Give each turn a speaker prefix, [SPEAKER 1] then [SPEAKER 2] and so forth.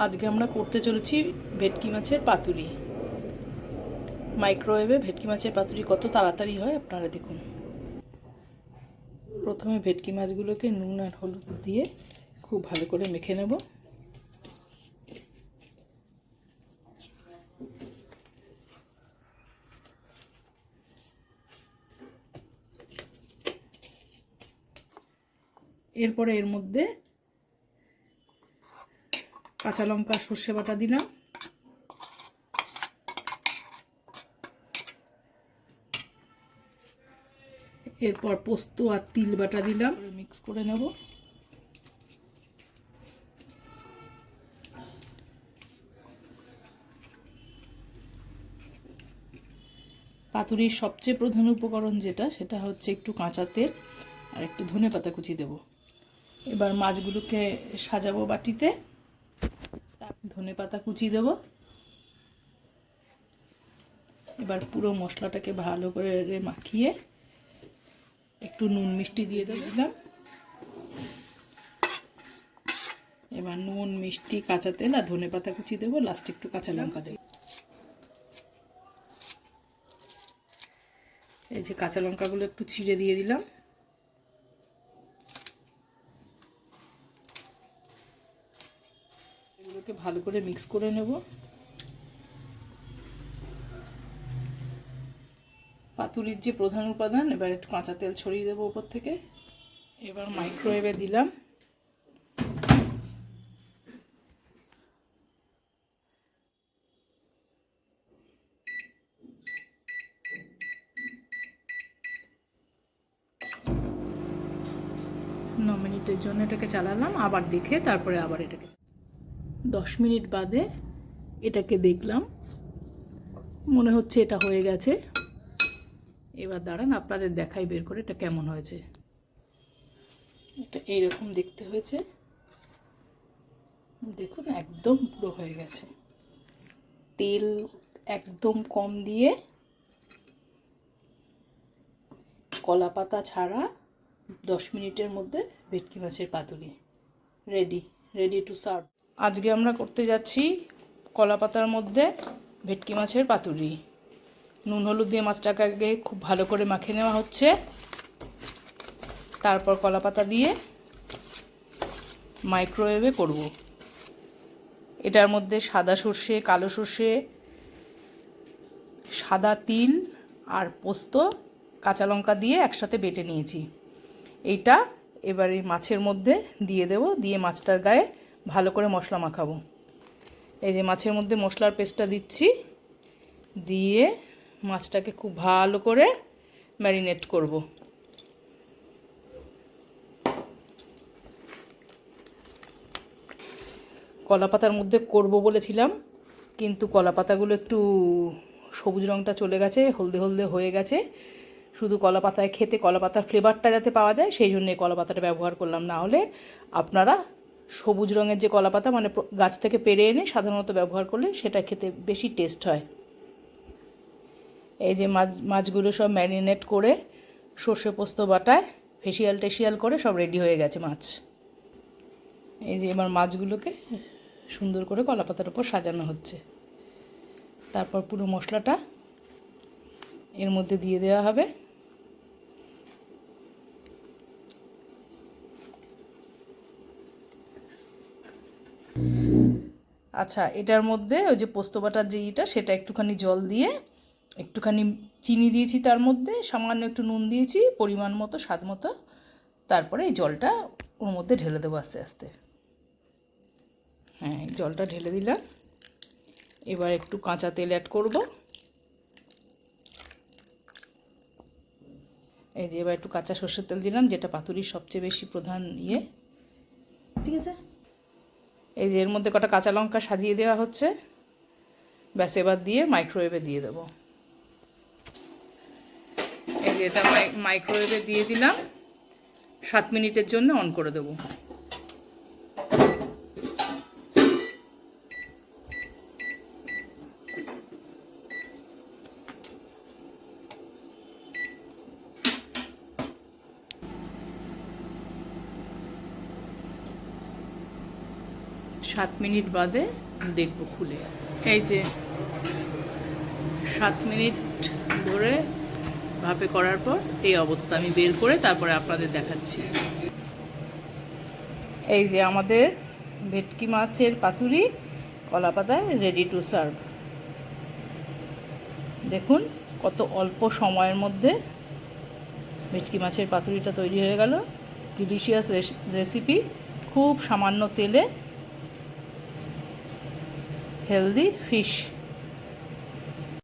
[SPEAKER 1] আজকে আমরা করতে চলেছি ভেটকি মাছের পাতুরি। মাইক্রোওয়েভে ভেটকি মাছের পাতুরি কত তাড়াতাড়ি হয় আপনারা দেখুন। প্রথমে ভেটকি মাছগুলোকে নুন আর হলুদ দিয়ে খুব ভালো করে মেখে নেব। এরপরে এর মধ্যে কাঁচা লঙ্কা সর্ষে বাটা দিলাম, এরপর পোস্ত আর তিল বাটা দিলাম, মিক্স করে নেব। পাতুরির সবচেয়ে প্রধান উপকরণ যেটা, সেটা হচ্ছে একটু কাঁচা তেল আর একটু ধনেপাতা কুচি দেব। এবার মাছগুলোকে সাজাবো বাটিতে, তার ধনেপাতা কুচি দেব। এবার পুরো মশলাটাকে ভালো করে মাখিয়ে একটু নুন মিষ্টি দিয়ে দিলাম। এবার নুন মিষ্টি কাঁচা তেল আর ধনেপাতা কুচি দেবো, লাস্টে একটু কাঁচা লঙ্কা দেব। এই যে কাঁচা লঙ্কাগুলো একটু ছিঁড়ে দিয়ে দিলাম। এগুলোকে ভালো করে মিক্স করে নেব। পাতুরির যে প্রধান উপাদান, এবার একটু কাঁচা তেল ছড়িয়ে দেবো উপর থেকে। এবার মাইক্রোওয়েভে দিলাম। ন মিনিটের জন্য এটাকে চালালাম, আবার দেখে তারপরে আবার এটাকে 10 মিনিট বাদে এটাকে দেখলাম, মনে হচ্ছে এটা হয়ে গেছে। এবার দাঁড়ান আপনাদের দেখাই বের করে এটা কেমন হয়েছে। এটা এইরকম দেখতে হয়েছে, দেখুন একদম পুরো হয়ে গেছে। তেল একদম কম দিয়ে, কলা পাতা ছাড়া 10 মিনিটের মধ্যে ভেটকি মাছের পাতুরি রেডি টু সার্ভ। আজকে আমরা করতে যাচ্ছি কলা পাতার মধ্যে ভেটকি মাছের পাতুরি। নুন হলুদ দিয়ে মাছটাকে আগে খুব ভালো করে মাখিয়ে নেওয়া হচ্ছে, তারপর কলা পাতা দিয়ে মাইক্রোওয়েভে করব। এটার মধ্যে সাদা সর্ষে, কালো সর্ষে, সাদা তিল আর পোস্ত, কাঁচা লঙ্কা দিয়ে একসাথে বেটে নিয়েছি। এইটা এবার এই মাছের মধ্যে দিয়ে দেব, দিয়ে মাছটার গায়ে ভালো করে মশলা মাখাবো। এই যে মাছের মধ্যে মশলার পেস্টটা দিচ্ছি, দিয়ে মাছটাকে খুব ভালো করে ম্যারিনেট করব। কলা পাতার মধ্যে করব বলেছিলাম, কিন্তু কলা পাতাগুলো একটু সবুজ রঙটা চলে গেছে, হলদে হলদে হয়ে গেছে। শুধু কলা পাতায় খেতে কলা পাতার ফ্লেভারটা যাতে পাওয়া যায় সেই জন্য কলা পাতাটা ব্যবহার করলাম। না হলে আপনারা সবুজ রঙের যে কলা পাতা, মানে গাছ থেকে পেড়ে এনে সাধারণত ব্যবহার করলে সেটা খেতে বেশি টেস্ট হয়। এই যে মাছগুলো সব ম্যারিনেট করে সর্ষে পোস্ত বাটায় ফেসিয়াল করে সব রেডি হয়ে গেছে মাছ। এই যে এবার মাছগুলোকে সুন্দর করে কলা পাতার উপর সাজানো হচ্ছে, তারপর পুরো মশলাটা এর মধ্যে দিয়ে দেওয়া হবে। আচ্ছা, এটার মধ্যে ওই যে পোস্ত বাটার যে ইটা, সেটা একটুখানি জল দিয়ে, একটুখানি চিনি দিয়েছি, তার মধ্যে সামান্য একটু নুন দিয়েছি পরিমাণ মতো, স্বাদ মতো। তারপরে এই জলটা ওর মধ্যে ঢেলে দেবো আস্তে আস্তে। হ্যাঁ, জলটা ঢেলে দিলাম। এবার একটু কাঁচা তেল অ্যাড করব। এই যে এবার একটু কাঁচা সর্ষের তেল দিলাম, যেটা পাতুরির সবচেয়ে বেশি প্রধান ইয়ে। ঠিক আছে, এই যে এর মধ্যে কটা কাঁচা লঙ্কা সাজিয়ে দেওয়া হচ্ছে। ব্যাস, এবার দিয়ে মাইক্রোওয়েভে দিয়ে দেবো। এই যে এটা মাইক্রোওয়েভে দিয়ে দিলাম, 7 মিনিটের জন্য অন করে দেবো। 7 মিনিট বাদে দেখব খুলে। এই যে 7 মিনিট ধরে ভাপে করার পর এই অবস্থা। আমি বের করে তারপরে আপনাদের দেখাচ্ছি। এই যে আমাদের ভেটকি মাছের পাতুরি কলা পাতায় রেডি টু সার্ভ। দেখুন কত অল্প সময়ের মধ্যে ভেটকি মাছের পাতুরিটা তৈরি হয়ে গেল। ডিলিশিয়াস রেসিপি, খুব সামান্য তেলে হেলদি ফিশ।